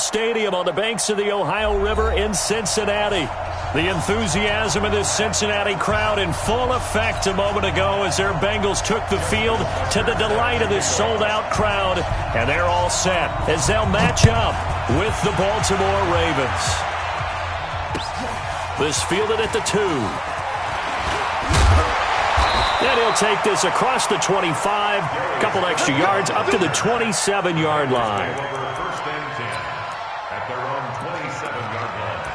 Stadium on the banks of the Ohio River in Cincinnati. The enthusiasm of this Cincinnati crowd in full effect a moment ago as their Bengals took the field to the delight of this sold-out crowd. And they're all set as they'll match up with the Baltimore Ravens. This fielded at the 2. And he'll take this across the 25, a couple extra yards up to the 27-yard line. First and 10 at their own 27-yard line.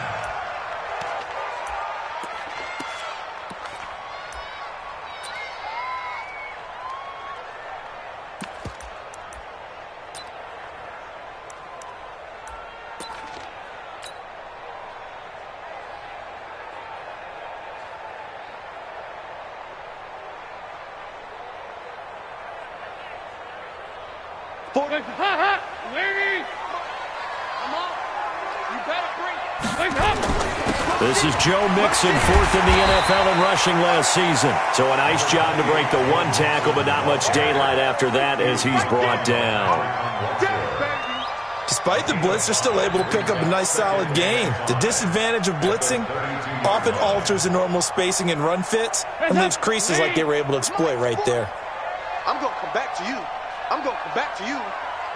This is Joe Mixon, 4th in the NFL in rushing last season. So a nice job to break the one tackle, but not much daylight after that as he's brought down. Despite the blitz, they're still able to pick up a nice solid gain. The disadvantage of blitzing often alters the normal spacing and run fits and leaves creases like they were able to exploit right there. I'm going to come back to you. I'm going to come back to you.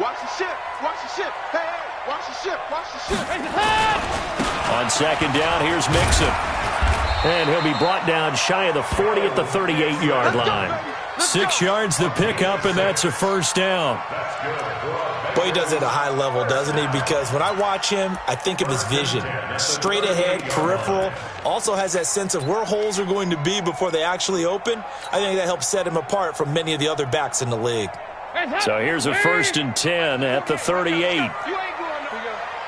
Watch the ship. Watch the ship. Hey, watch the ship. Watch the ship. On second down, here's Mixon. And he'll be brought down shy of the 40 at the 38-yard line. 6 yards the pickup, and that's a first down. Boy, he does it at a high level, doesn't he? Because when I watch him, I think of his vision. Straight ahead, peripheral. Also has that sense of where holes are going to be before they actually open. I think that helps set him apart from many of the other backs in the league. So here's a 1st and 10 at the 38. You ain't going up.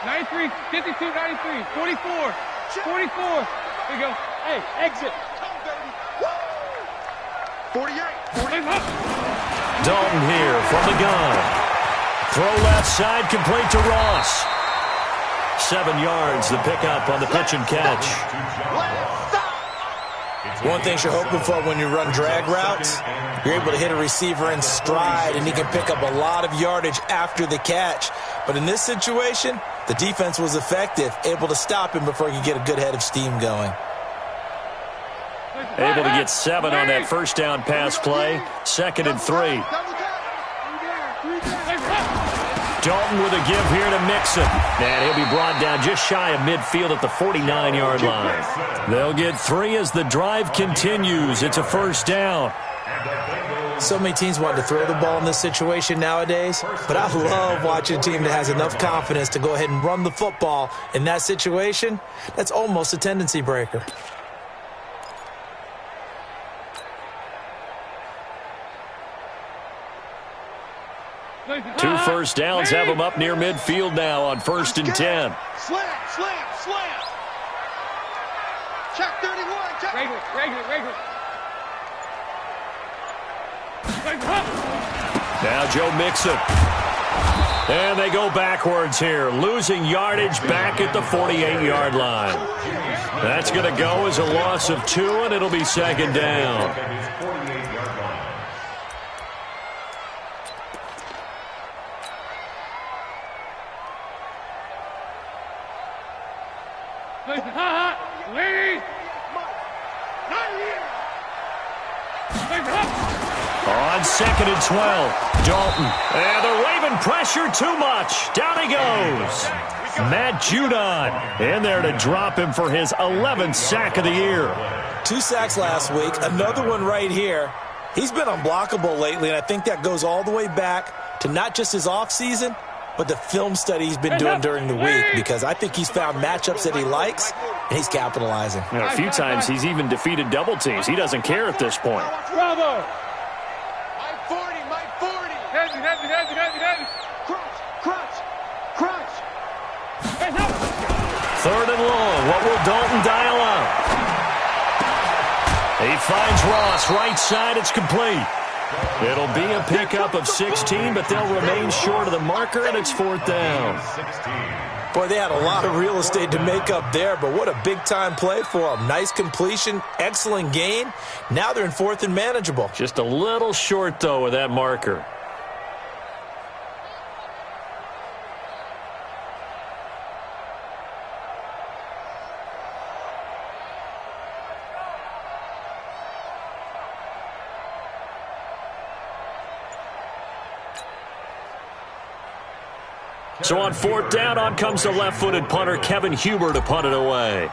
93, 52, 93, 44, 44. Here we go. Hey, exit. 48. Dalton here from the gun. Throw left side, complete to Ross. 7 yards, the pickup on the pitch and catch. One thing you're hoping for when you run drag routes, you're able to hit a receiver in stride, and he can pick up a lot of yardage after the catch. But in this situation, the defense was effective, able to stop him before he could get a good head of steam going. Able to get 7 on that first down pass play. 2nd and 3. Dalton with a give here to Mixon. And he'll be brought down just shy of midfield at the 49-yard line. They'll get 3 as the drive continues. It's a first down. So many teams want to throw the ball in this situation nowadays, but I love watching a team that has enough confidence to go ahead and run the football in that situation. That's almost a tendency breaker. 2 first downs have them up near midfield now on 1st and 10. Slam. Check 31. Check. Regular. Now Joe Mixon. And they go backwards here, losing yardage back at the 48-yard line. That's going to go as a loss of 2, and it'll be 2nd down. On 2nd and 12, Dalton. And the Raven pressure too much. Down he goes. Matt Judon in there to drop him for his 11th sack of the year. 2 sacks last week, another one right here. He's been unblockable lately, and I think that goes all the way back to not just his offseason, but the film study he's been doing during the week, because I think he's found matchups that he likes, and he's capitalizing. You know, a few times he's even defeated double teams. He doesn't care at this point. Bravo. My 40. Heavy. Crunch. 3rd and long. What will Dalton dial up? He finds Ross right side. It's complete. It'll be a pickup of 16, but they'll remain short of the marker, and it's 4th down. Boy, they had a lot of real estate to make up there, but what a big-time play for them. Nice completion, excellent gain. Now they're in 4th and manageable. Just a little short, though, with that marker. So on 4th down, on comes the left-footed punter, Kevin Huber, to punt it away.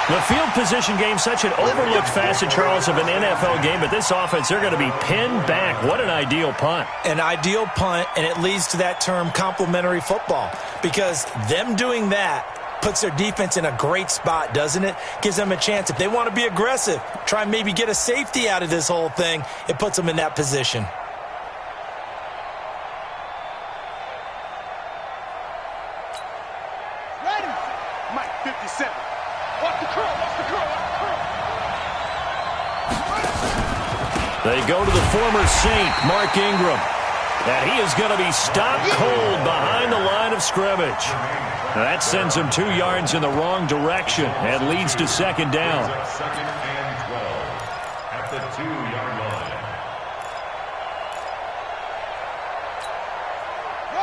The field position game, such an overlooked facet, Charles, of an NFL game, but this offense, they're going to be pinned back. What an ideal punt. An ideal punt, and it leads to that term complementary football, because them doing that puts their defense in a great spot, doesn't it? Gives them a chance. If they want to be aggressive, try and maybe get a safety out of this whole thing, it puts them in that position. Ready? Mike 57. Watch the curl, watch the curl, watch the curl. They go to the former Saint, Mark Ingram. And he is going to be stopped cold behind the line of scrimmage. That sends him 2 yards in the wrong direction and leads to 2nd down. 2nd and 12 at the 2-yard line.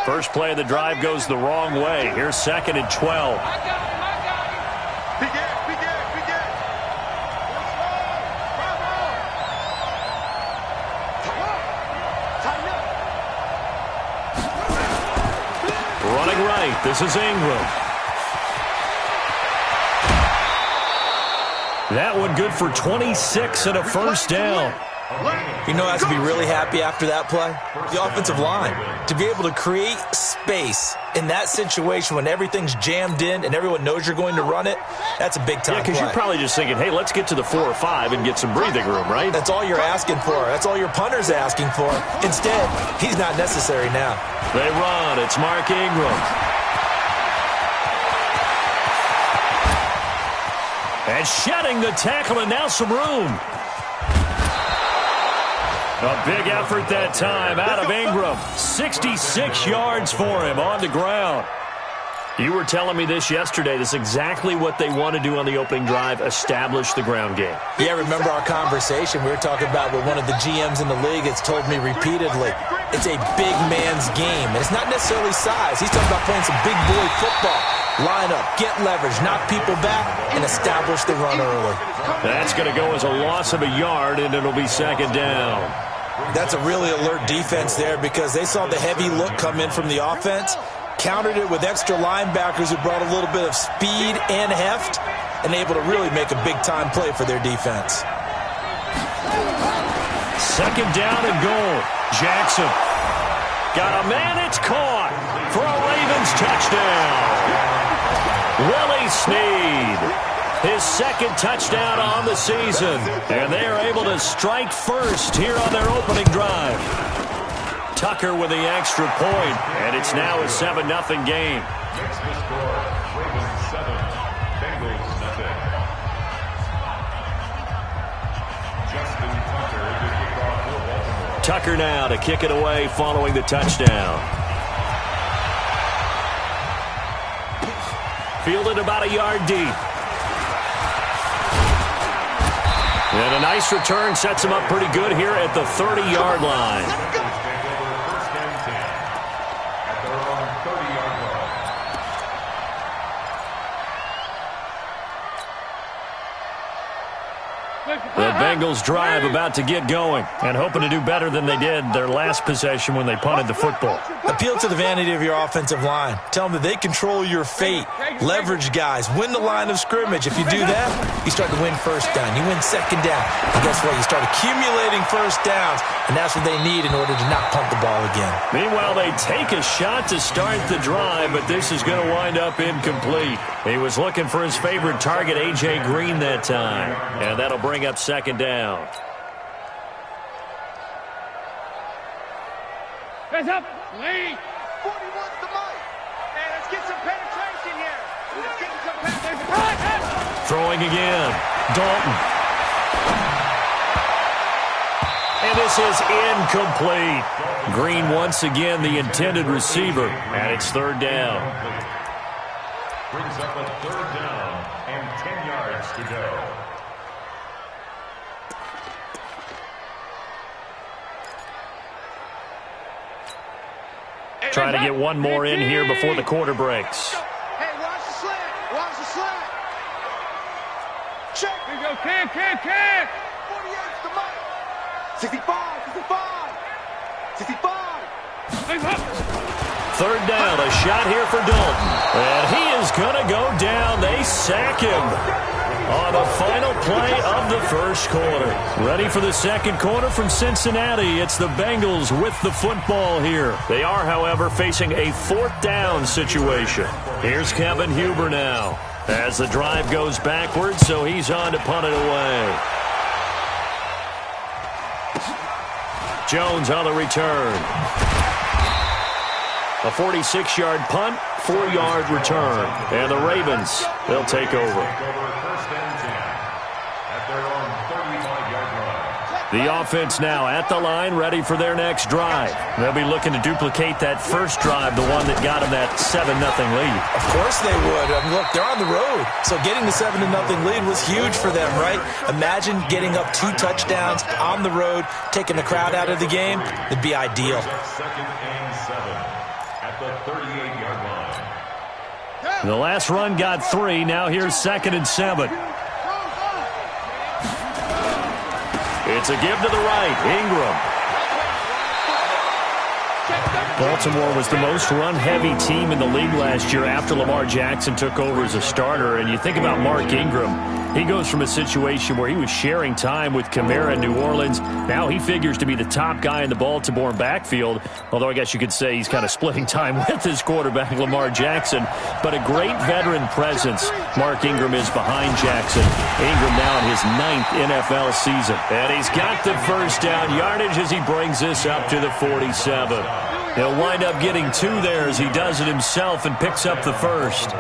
First play of the drive goes the wrong way. Here's 2nd and 12. Big ass, big ass, big ass. Tighten up. Running right, this is Ingram. That one good for 26 and a first down. You know, I have to be really happy after that play. The offensive line, to be able to create space in that situation when everything's jammed in and everyone knows you're going to run it, that's a big-time play. Yeah, because you're probably just thinking, hey, let's get to the 4 or 5 and get some breathing room, right? That's all you're asking for. That's all your punter's asking for. Instead, he's not necessary now. They run. It's Mark Ingram. And shedding the tackle, and now some room. A big effort that time out of Ingram. 66 yards for him on the ground. You were telling me this yesterday. This is exactly what they want to do on the opening drive, establish the ground game. Yeah, remember our conversation? We were talking about what one of the GMs in the league has told me repeatedly. It's a big man's game, and it's not necessarily size. He's talking about playing some big boy football. Line up, get leverage, knock people back, and establish the run early. That's going to go as a loss of a yard, and it'll be 2nd down. That's a really alert defense there because they saw the heavy look come in from the offense, countered it with extra linebackers who brought a little bit of speed and heft, and able to really make a big-time play for their defense. 2nd down and goal. Jackson got a man. It's caught for a Ravens touchdown. Willie Snead, his 2nd touchdown on the season. And they are able to strike first here on their opening drive. Tucker with the extra point, and it's now a 7-0 game. Makes the score Ravens 7, Bengals nothing. Justin Tucker to kick off for Baltimore. Tucker now to kick it away following the touchdown. Fielded about a yard deep. And a nice return sets him up pretty good here at the 30-yard line. First and 10 at their own 30-yard line. The Bengals drive about to get going and hoping to do better than they did their last possession when they punted the football. Appeal to the vanity of your offensive line. Tell them that they control your fate. Leverage guys. Win the line of scrimmage. If you do that, you start to win first down. You win 2nd down. And guess what? You start accumulating first downs, and that's what they need in order to not punt the ball again. Meanwhile, they take a shot to start the drive, but this is going to wind up incomplete. He was looking for his favorite target, A.J. Green, that time. And that'll bring up 2nd down. Hands up. Lead. 41's the mic. Hey, let's get some penetration here. Let's get some penetration. Throwing again. Dalton. And this is incomplete. Green once again the intended receiver, and it's 3rd down. Brings up a 3rd down and 10 yards to go. Trying to get one more in here before the quarter breaks. Hey, watch the slant. Watch the slant. Check. Here you go. Can. 48's the mic. 65, 65, 65. Third down, a shot here for Dalton. And he is going to go down. They sack him on the final play of the first quarter. Ready for the second quarter from Cincinnati. It's the Bengals with the football here. They are, however, facing a fourth down situation. Here's Kevin Huber now as the drive goes backwards, so he's on to punt it away. Jones on the return. A 46-yard punt, 4-yard return. And the Ravens, they'll take over. The offense now at the line, ready for their next drive. They'll be looking to duplicate that first drive, the one that got them that 7-0 lead. Of course they would. I mean, look, they're on the road. So getting the 7-0 lead was huge for them, right? Imagine getting up 2 touchdowns on the road, taking the crowd out of the game. It'd be ideal. Second and 7 at the 38-yard line. The last run got 3. Now here's 2nd and 7. It's a give to the right. Ingram. Baltimore was the most run-heavy team in the league last year after Lamar Jackson took over as a starter. And you think about Mark Ingram. He goes from a situation where he was sharing time with Kamara in New Orleans. Now he figures to be the top guy in the Baltimore backfield. Although I guess you could say he's kind of splitting time with his quarterback, Lamar Jackson. But a great veteran presence. Mark Ingram is behind Jackson. Ingram now in his 9th NFL season. And he's got the first down yardage as he brings this up to the 47. He'll wind up getting 2 there as he does it himself and picks up the first.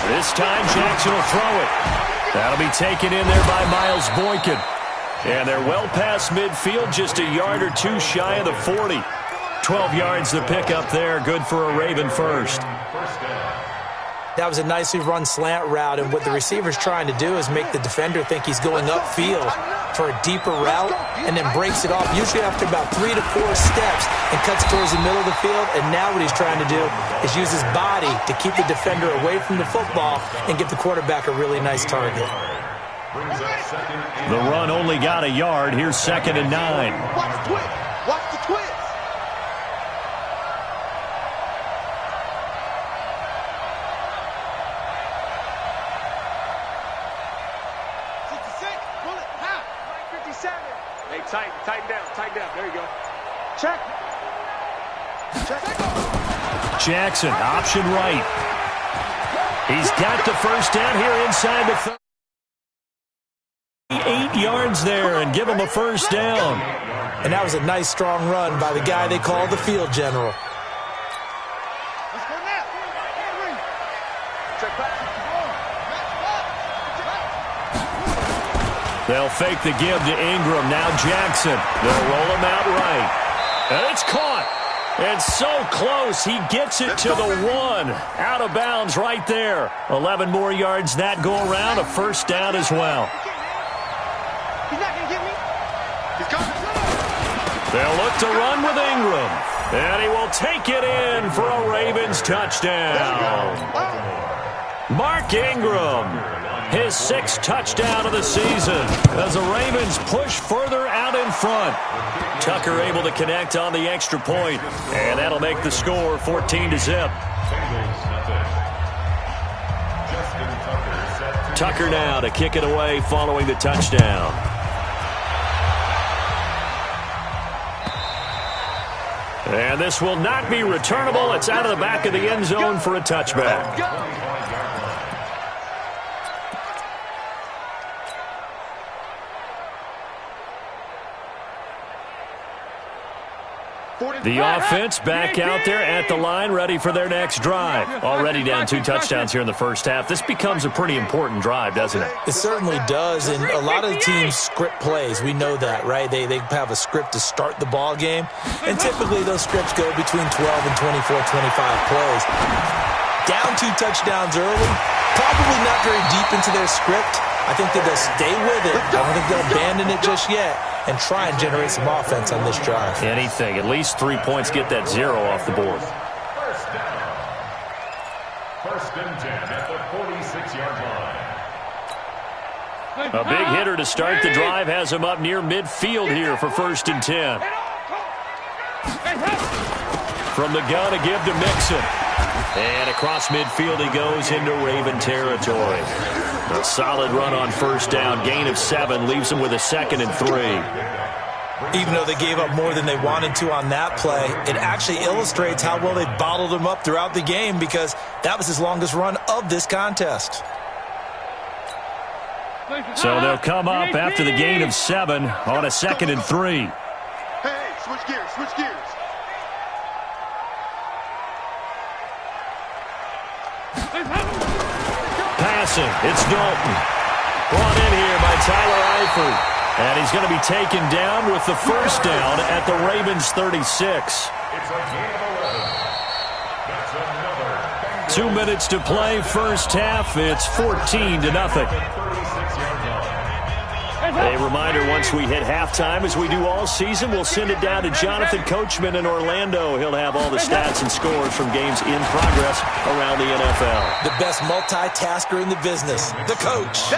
This time Jackson will throw it. That'll be taken in there by Miles Boykin. And they're well past midfield, just a yard or 2 shy of the 40. 12 yards to pick up there. Good for a Raven first. That was a nicely run slant route, and what the receiver's trying to do is make the defender think he's going upfield for a deeper route and then breaks it off, usually after about 3 to 4 steps, and cuts towards the middle of the field. And now what he's trying to do is use his body to keep the defender away from the football and give the quarterback a really nice target. The run only got a yard. Here's 2nd and 9. Watch the twist. Watch the twist. There you go. Check. Jackson, option right. He's got the first down here inside the 8 yards there and give him a first down. And that was a nice, strong run by the guy they call the field general. They'll fake the give to Ingram. Now Jackson. They'll roll him out right. And it's caught. And so close. He gets it to the 1. Out of bounds right there. 11 more yards that go around. A first down as well. He's not going to get me. He's coming. They'll look to run with Ingram. And he will take it in for a Ravens touchdown. Mark Ingram. His 6th touchdown of the season as the Ravens push further out in front. Tucker able to connect on the extra point, and that'll make the score 14-0. Tucker now to kick it away following the touchdown. And this will not be returnable. It's out of the back of the end zone for a touchback. The offense back out there at the line, ready for their next drive. Already down 2 touchdowns here in the first half. This becomes a pretty important drive, doesn't it? It certainly does, and a lot of the teams script plays. We know that, right? They have a script to start the ball game, and typically those scripts go between 12 and 24, 25 plays. Down 2 touchdowns early, probably not very deep into their script. I think that they'll stay with it. I don't think they'll abandon it just yet and try and generate some offense on this drive. Anything. At least 3 points, get that 0 off the board. First and 10 at the 46-yard line. A big hitter to start the drive has him up near midfield here for first and 10. From the gun, a give to Mixon. And across midfield he goes into Raven territory. A solid run on first down. Gain of 7 leaves him with a 2nd and 3. Even though they gave up more than they wanted to on that play, it actually illustrates how well they bottled him up throughout the game because that was his longest run of this contest. So they'll come up after the gain of 7 on a 2nd and 3. Hey, switch gears, switch gears. Passing, it's Dalton. Brought in here by Tyler Eifert. And he's going to be taken down with the first down at the Ravens 36. It's a gain of 11. That's another. 2 minutes to play, first half. It's 14-0. A reminder, once we hit halftime, as we do all season, we'll send it down to Jonathan Coachman in Orlando. He'll have all the stats and scores from games in progress around the NFL. The best multitasker in the business, the coach.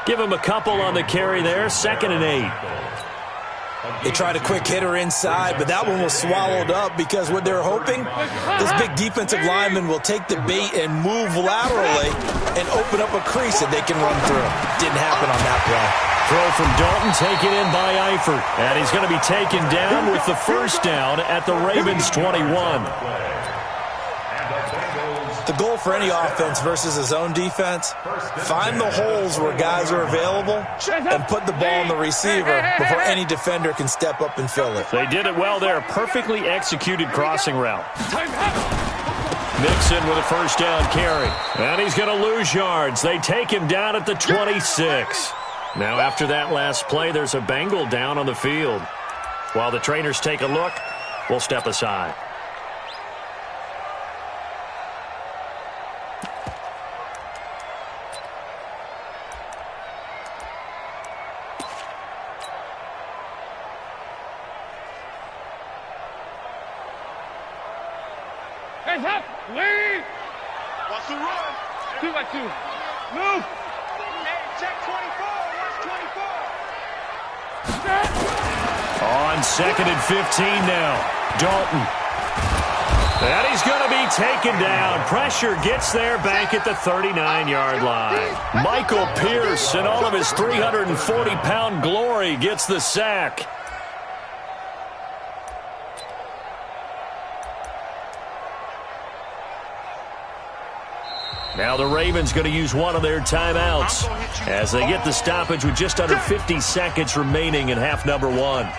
Give him a couple on the carry there, 2nd and 8. They tried a quick hitter inside, but that one was swallowed up because what they're hoping, this big defensive lineman will take the bait and move laterally and open up a crease that they can run through. Didn't happen on that play. Throw from Dalton, taken in by Eifert. And he's going to be taken down with the first down at the Ravens 21. The goal for any offense versus a zone defense, find the holes where guys are available and put the ball on the receiver before any defender can step up and fill it. They did it well there. Perfectly executed crossing route. Mixon with a first down carry. And he's going to lose yards. They take him down at the 26. Now after that last play, there's a Bengal down on the field. While the trainers take a look, we'll step aside. Hands up! Lead! Watch the run. 2 by 2. Move! Hey, check 24. Watch 24. On 2nd and 15 now. Dalton. And he's going to be taken down. Pressure gets there back at the 39-yard line. Michael Pierce, in all of his 340-pound glory, gets the sack. Now the Ravens going to use one of their timeouts as they get the stoppage with just under 50 seconds remaining in half number 1.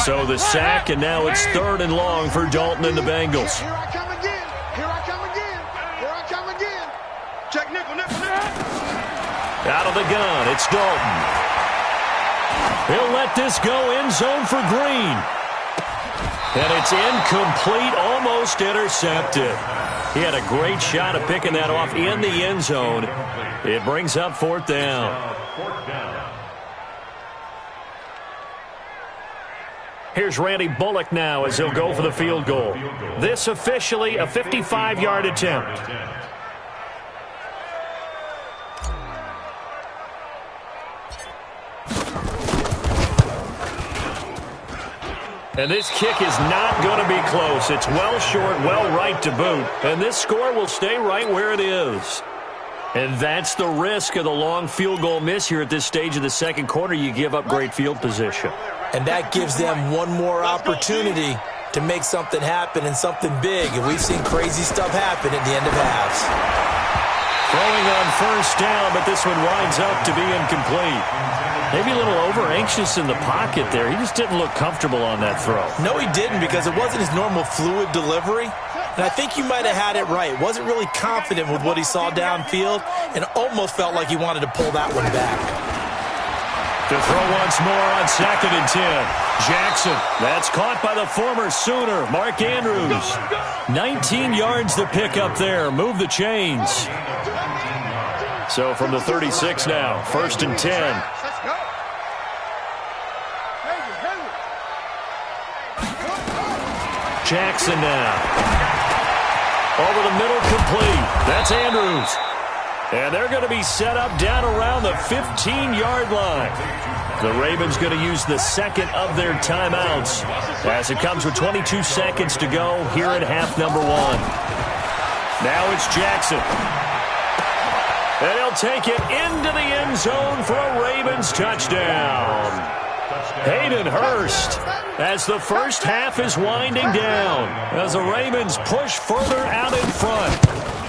So the sack, and now it's 3rd and long for Dalton and the Bengals. Here I come again. Here I come again. Here I come again. Check nickel, nickel, nickel. Out of the gun, it's Dalton. He'll let this go end zone for Green. And it's incomplete, almost intercepted. He had a great shot at picking that off in the end zone. It brings up 4th down. Here's Randy Bullock now as he'll go for the field goal. This officially a 55-yard attempt. And this kick is not going to be close. It's well short, well right to boot. And this score will stay right where it is. And that's the risk of the long field goal miss here at this stage of the second quarter. You give up great field position. And that gives them one more opportunity to make something happen and something big. And we've seen crazy stuff happen at the end of halves. Throwing on first down, but this one winds up to be incomplete. Maybe a little over-anxious in the pocket there. He just didn't look comfortable on that throw. No, he didn't, because it wasn't his normal fluid delivery. And I think you might have had it right. Wasn't really confident with what he saw downfield and almost felt like he wanted to pull that one back. To throw once more on 2nd and 10. Jackson, that's caught by the former Sooner, Mark Andrews. 19 yards to pick up there. Move the chains. So from the 36 now, 1st and 10. Let's go. Jackson now. Over the middle, complete. That's Andrews. And they're going to be set up down around the 15-yard line. The Ravens going to use the second of their timeouts as it comes with 22 seconds to go here at half number 1. Now it's Jackson. And he'll take it into the end zone for a Ravens touchdown. Hayden Hurst as the first half is winding down as the Ravens push further out in front.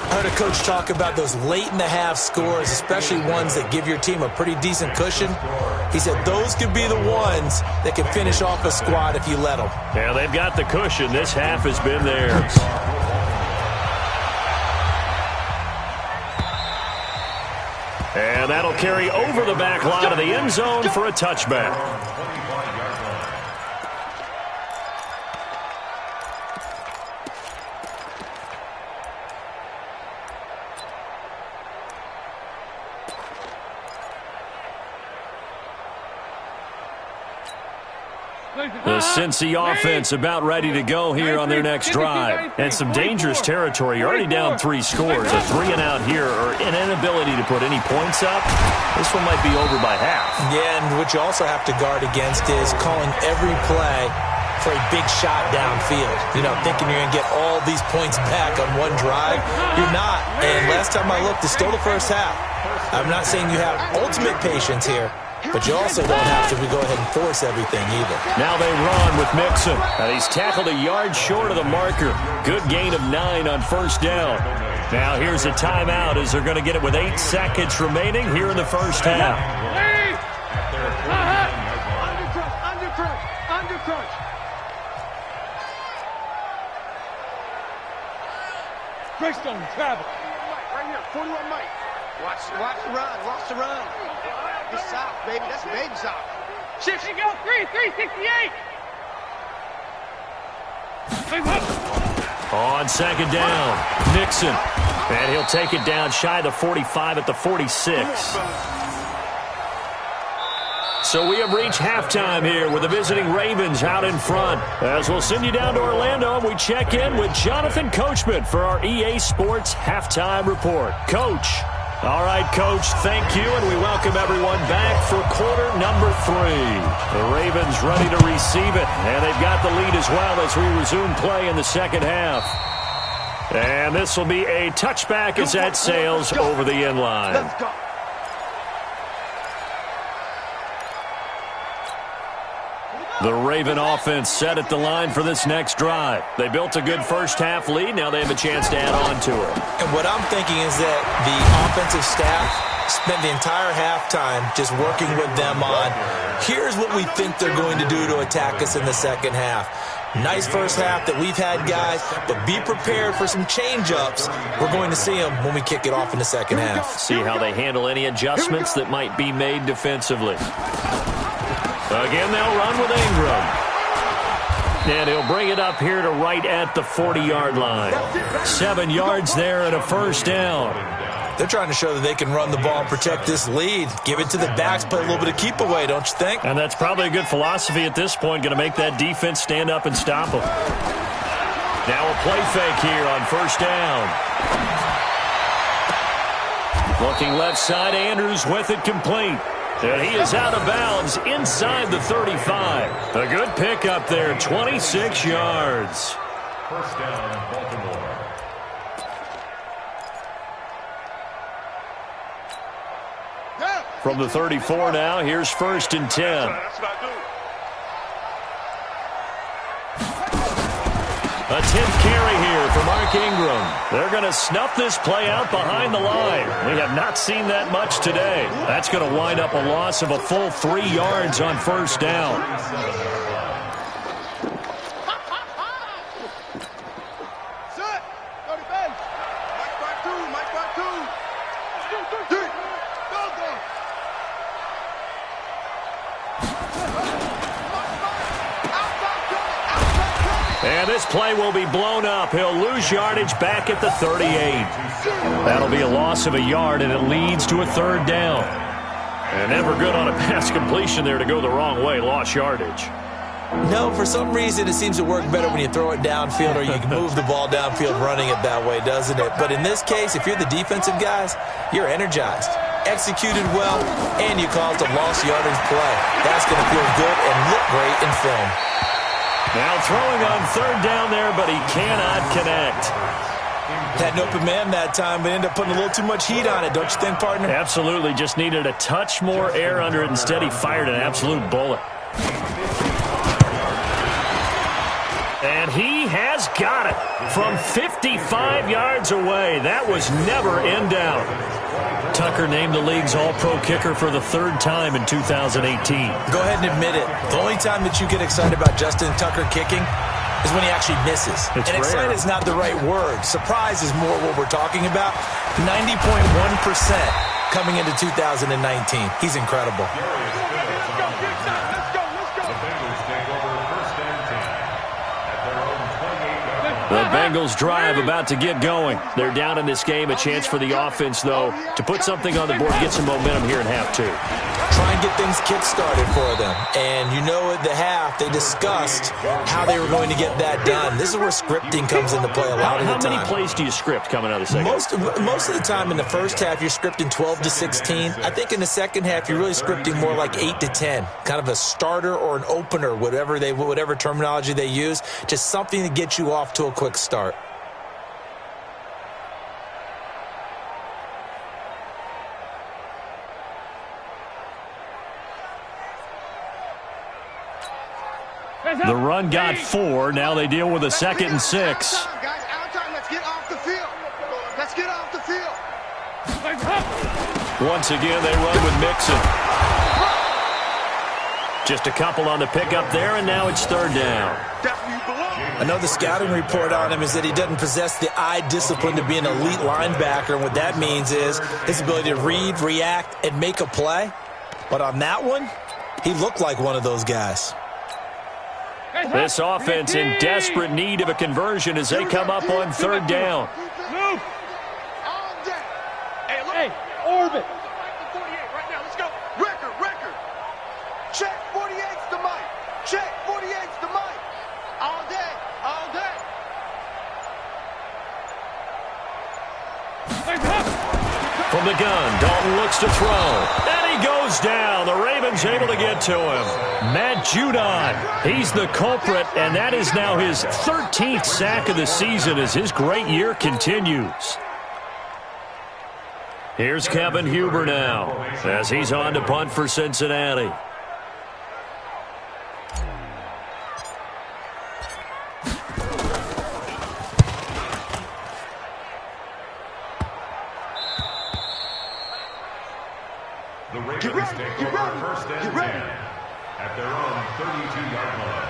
I heard a coach talk about those late-in-the-half scores, especially ones that give your team a pretty decent cushion. He said those could be the ones that can finish off a squad if you let them. Yeah, they've got the cushion. This half has been theirs. And that'll carry over the back line of the end zone for a touchback. The Cincy offense about ready to go here on their next drive. And some dangerous territory. You're already down 3 scores. A 3-and-out here or an inability to put any points up. This one might be over by half. Yeah, and what you also have to guard against is calling every play for a big shot downfield. You know, thinking you're going to get all these points back on one drive. You're not. And last time I looked, it's still the first half. I'm not saying you have ultimate patience here, but you also don't have to go ahead and force everything either. Now they run with Mixon. And he's tackled a yard short of the marker. Good gain of 9 on first down. Now here's a timeout as they're going to get it with 8 seconds remaining here in the first half. Under crunch. Greystone, travel. Right here, 41 Mike. Watch the run. It's south, baby. That's baby south. Shift. Here you go. 368. On 2nd down, Mixon. And he'll take it down shy of the 45 at the 46. So we have reached halftime here with the visiting Ravens out in front. As we'll send you down to Orlando, and we check in with Jonathan Coachman for our EA Sports Halftime Report. Coach. All right, Coach, thank you, and we welcome everyone back for quarter number 3. The Ravens ready to receive it, and they've got the lead as well as we resume play in the second half. And this will be a touchback as that sails over the end line. Let's go. The Raven offense set at the line for this next drive. They built a good first-half lead. Now they have a chance to add on to it. And what I'm thinking is that the offensive staff spent the entire halftime just working with them on, here's what we think they're going to do to attack us in the second half. Nice first half that we've had, guys, but be prepared for some change-ups. We're going to see them when we kick it off in the second half. See how they handle any adjustments that might be made defensively. Again, they'll run with Ingram. And he'll bring it up here to right at the 40-yard line. 7 yards there and a first down. They're trying to show that they can run the ball and protect this lead. Give it to the backs, play a little bit of keep away, don't you think? And that's probably a good philosophy at this point, going to make that defense stand up and stop them. Now a play fake here on first down. Looking left side, Andrews with it complete. And he is out of bounds inside the 35. A good pickup there, 26 yards. First down, Baltimore. From the 34 now, here's 1st and 10. That's what I do. A 10th carry here for Mark Ingram. They're going to snuff this play out behind the line. We have not seen that much today. That's going to wind up a loss of a full 3 yards on first down. Set. 30 base. Mike by two. Mike by two. Go. And this play will be blown up. He'll lose yardage back at the 38. That'll be a loss of a yard, and it leads to a third down. And never good on a pass completion there to go the wrong way. Lost yardage. No, for some reason it seems to work better when you throw it downfield or you can move the ball downfield running it that way, doesn't it? But in this case, if you're the defensive guys, you're energized, executed well, and you caused a lost yardage play. That's going to feel good and look great in film. Now throwing on third down there, but he cannot connect. Had an open man that time, but ended up putting a little too much heat on it, don't you think, partner? Absolutely. Just needed a touch more air under it. Instead, he fired an absolute bullet. And he has got it from 55 yards away. That was never in doubt. Tucker named the league's all-pro kicker for the third time in 2018. Go ahead and admit it. The only time that you get excited about Justin Tucker kicking is when he actually misses. It's and rare. excited is not the right word. Surprise is more what we're talking about. 90.1% coming into 2019. He's incredible. The Bengals drive about to get going. They're down in this game. A chance for the offense, though, to put something on the board, get some momentum here in half two. Try and get things kick-started for them. And you know at the half, they discussed how they were going to get that done. This is where scripting comes into play a lot of the time. How many plays do you script coming out of the second? Most of the time in the first half, you're scripting 12 to 16. I think in the second half, you're really scripting more like 8 to 10. Kind of a starter or an opener, whatever terminology they use. Just something to get you off to a quick start. The run got 4. Now they deal with a 2nd and 6. Guys, our time. Let's get off the field. Let's get off the field. Once again, they run with Mixon. Just a couple on the pickup there, and now it's third down. Another scouting report on him is that he doesn't possess the eye discipline to be an elite linebacker, and what that means is his ability to read, react, and make a play. But on that one, he looked like one of those guys. This offense in desperate need of a conversion as they come up on third down. Move. All day. Hey, orbit. 48 right now. Let's go. Record. Check 48's the mic. Check 48's the mic. All day. From the gun, Dalton looks to throw. And he goes down. The Ravens able to get to him. Matt Judon, he's the culprit, and that is now his 13th sack of the season as his great year continues. Here's Kevin Huber now as he's on to punt for Cincinnati. The Ravens take over first and 10 at their own 32-yard line.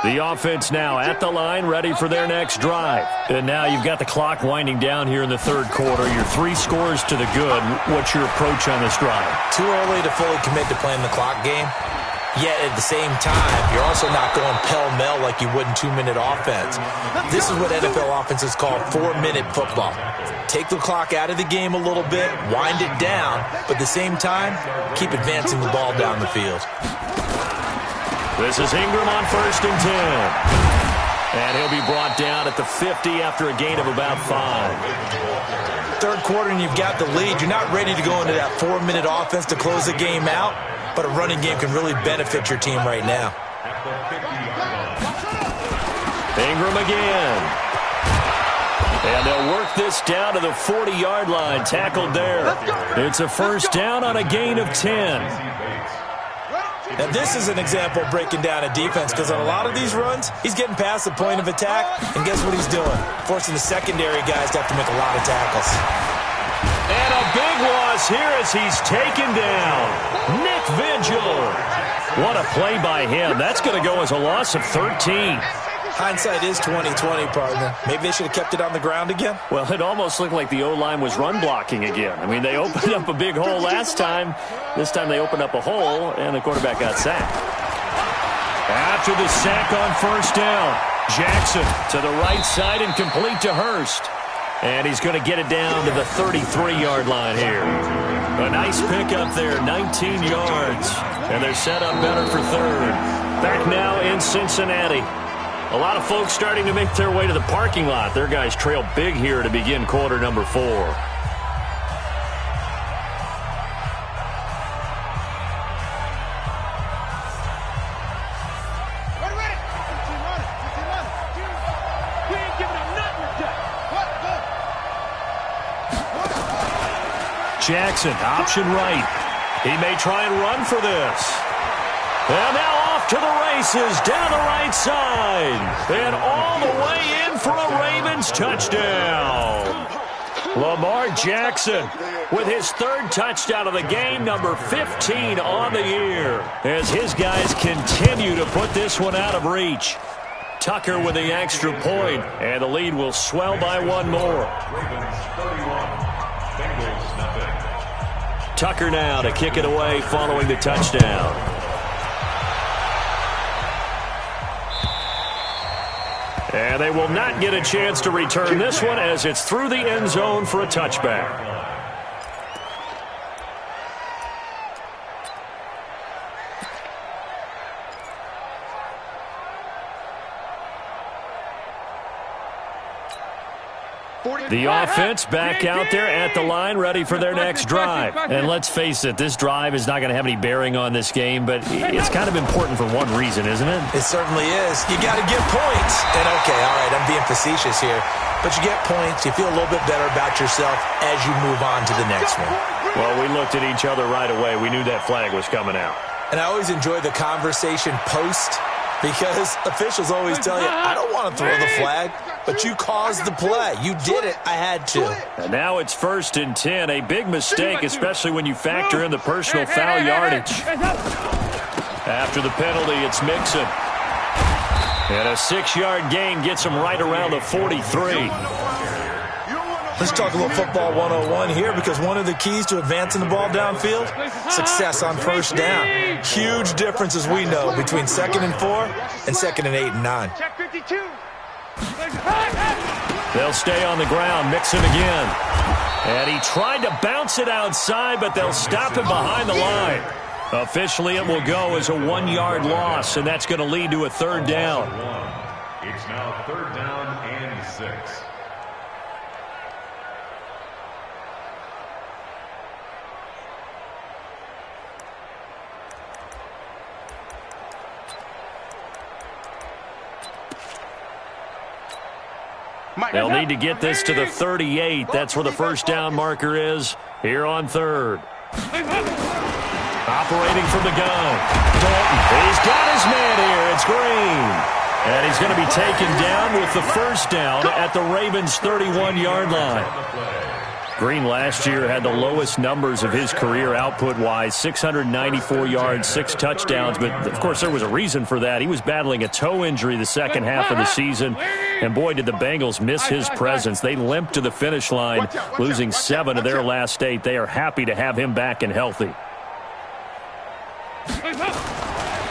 The offense now at the line, ready for their next drive. And now you've got the clock winding down here in the third quarter. Your 3 scores to the good. What's your approach on this drive? Too early to fully commit to playing the clock game. Yet at the same time, you're also not going pell-mell like you would in 2-minute offense. This is what NFL offenses call 4-minute football. Take the clock out of the game a little bit, wind it down, but at the same time, keep advancing the ball down the field. This is Ingram on 1st and 10. And he'll be brought down at the 50 after a gain of about 5. Third quarter and you've got the lead. You're not ready to go into that 4-minute offense to close the game out, but a running game can really benefit your team right now. Ingram again. And they'll work this down to the 40-yard line, tackled there. It's a first down on a gain of 10. Now, this is an example of breaking down a defense because on a lot of these runs, he's getting past the point of attack, and guess what he's doing? Forcing the secondary guys to have to make a lot of tackles. And a big loss here as he's taken down. Nick Vigil. What a play by him. That's going to go as a loss of 13. Hindsight is 20/20, partner. Maybe they should have kept it on the ground again. Well, it almost looked like the O-line was run blocking again. I mean, they opened up a big hole last time. This time they opened up a hole, and the quarterback got sacked. After the sack on first down, Jackson to the right side and complete to Hurst. And he's going to get it down to the 33-yard line here. A nice pickup there, 19 yards. And they're set up better for third. Back now in Cincinnati. A lot of folks starting to make their way to the parking lot. Their guys trail big here to begin quarter number 4. Jackson, option right. He may try and run for this. And now off to the races, down the right side. And all the way in for a Ravens touchdown. Lamar Jackson with his third touchdown of the game, number 15 on the year, as his guys continue to put this one out of reach. Tucker with the extra point, and the lead will swell by one more. Ravens 31, Bengals nothing. Tucker now to kick it away following the touchdown. And they will not get a chance to return this one as it's through the end zone for a touchback. The offense back out there at the line, ready for their next drive. And let's face it, this drive is not going to have any bearing on this game, but it's kind of important for one reason, isn't it? It certainly is. You got to get points. And, okay, all right, I'm being facetious here. But you get points, you feel a little bit better about yourself as you move on to the next one. Well, we looked at each other right away. We knew that flag was coming out. And I always enjoy the conversation post, because officials always tell you, I don't want to throw the flag, but you caused the play. You did it. I had to. And now it's 1st and 10. A big mistake, especially when you factor in the personal foul yardage. After the penalty, it's Mixon. And a 6-yard gain gets him right around the 43. Let's talk a little football 101 here, because one of the keys to advancing the ball downfield, success on first down. Huge difference, as we know, between 2nd and 4 and 2nd and 8 and 9. Check 52. They'll stay on the ground. Mixon again. And he tried to bounce it outside, but they'll stop him behind the line. Officially, it will go as a 1-yard loss, and that's going to lead to a 3rd down. It's now 3rd down and 6. They'll need to get this to the 38. That's where the first down marker is here on 3rd. Operating from the gun. Dalton. He's got his man here. It's Green. And he's going to be taken down with the first down at the Ravens' 31-yard line. Green last year had the lowest numbers of his career output-wise, 694 yards, 6 touchdowns. But, of course, there was a reason for that. He was battling a toe injury the second half of the season. And, boy, did the Bengals miss his presence. They limped to the finish line, losing 7 of their last 8. They are happy to have him back and healthy.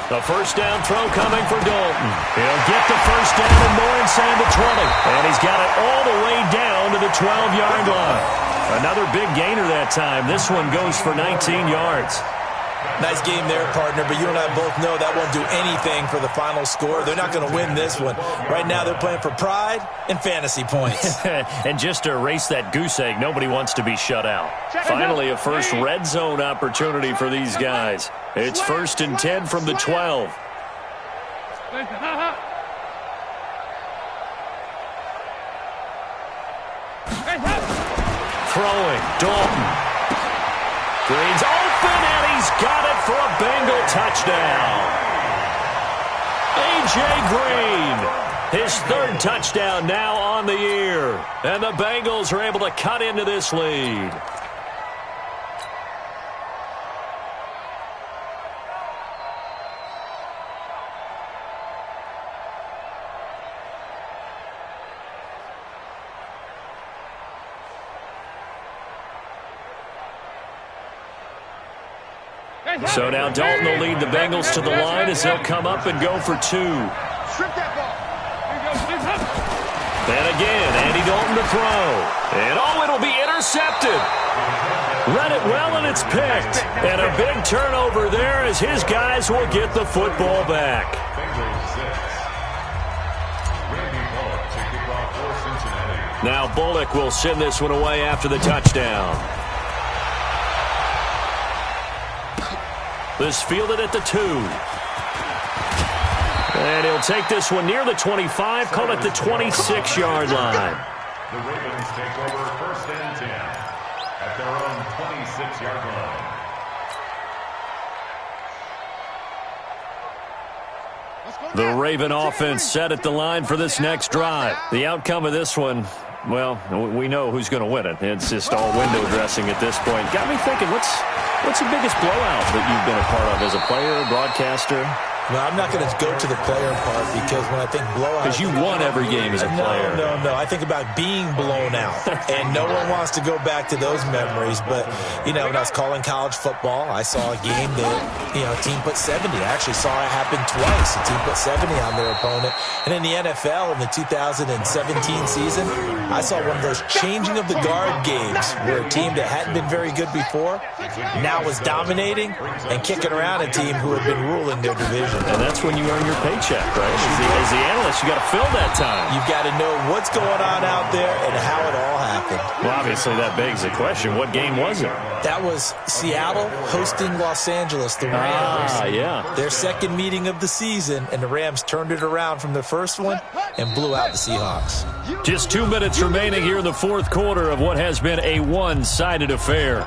The first down throw coming for Dalton. He'll get the first down and more inside the 20. And he's got it all the way down to the 12-yard line. Another big gainer that time. This one goes for 19 yards. Nice game there, partner, but you and I both know that won't do anything for the final score. They're not going to win this one. Right now they're playing for pride and fantasy points. And just to erase that goose egg, nobody wants to be shut out. Finally, a first red zone opportunity for these guys. It's 1st and 10 from the 12. Throwing, Dalton. Green's open, and he's got it for a Bengal touchdown. A.J. Green, his 3rd touchdown now on the year. And the Bengals are able to cut into this lead. So now Dalton will lead the Bengals to the line as they'll come up and go for 2. Strip that ball. And again, Andy Dalton to throw. And it'll be intercepted. Read it well, and it's picked. And a big turnover there as his guys will get the football back. Now Bullock will send this one away after the touchdown. This fielded at the 2. And he'll take this one near the 25, call it the 26-yard line. The Ravens take over 1st and 10 at their own 26-yard line. The Raven offense set at the line for this next drive. The outcome of this one, well, we know who's going to win it. It's just all window dressing at this point. Got me thinking, what's the biggest blowout that you've been a part of as a player, broadcaster? No, I'm not going to go to the player part because when I think blowout... Because you won every game as a player. No. I think about being blown out. And no one wants to go back to those memories. But, when I was calling college football, I saw a game that, a team put 70. I actually saw it happen twice. A team put 70 on their opponent. And in the NFL, in the 2017 season, I saw one of those changing of the guard games where a team that hadn't been very good before now was dominating and kicking around a team who had been ruling their division. And that's when you earn your paycheck, right? As the analyst, you got to fill that time. You've got to know what's going on out there and how it all happened. Well, obviously, that begs the question, what game was it? That was Seattle hosting Los Angeles, the Rams. Yeah. Their second meeting of the season, and the Rams turned it around from the first one and blew out the Seahawks. Just 2 minutes remaining here in the fourth quarter of what has been a one-sided affair.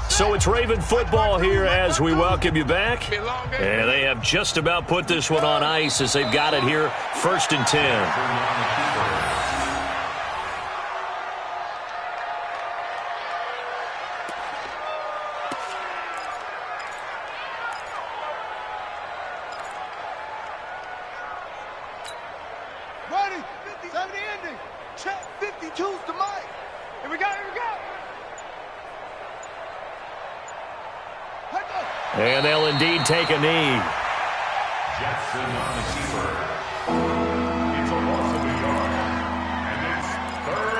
So it's Raven football here as we welcome you back. And they have just about put this one on ice as they've got it here, 1st and 10. Ready, 70 ending. Check 52's the mic. Here we go. And they'll indeed take a knee. Jackson on the keeper. It's a loss of a yard. And it's 3rd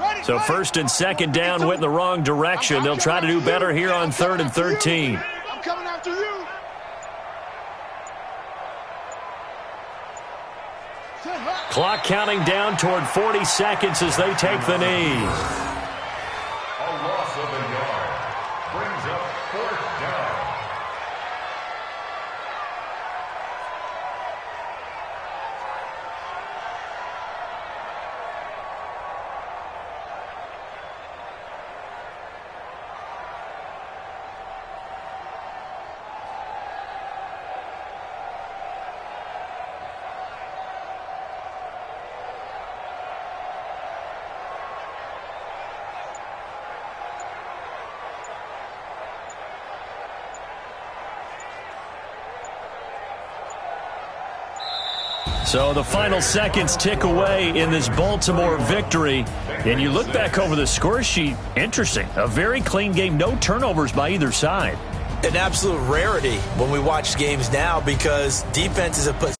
down. So 1st and 2nd down went in the wrong direction. They'll try to do better here on 3rd and 13. I'm coming after you. Clock counting down toward 40 seconds as they take the knee. A loss of a yard. Brings up 4th down. So the final seconds tick away in this Baltimore victory. And you look back over the score sheet, interesting. A very clean game, no turnovers by either side. An absolute rarity when we watch games now because defenses have put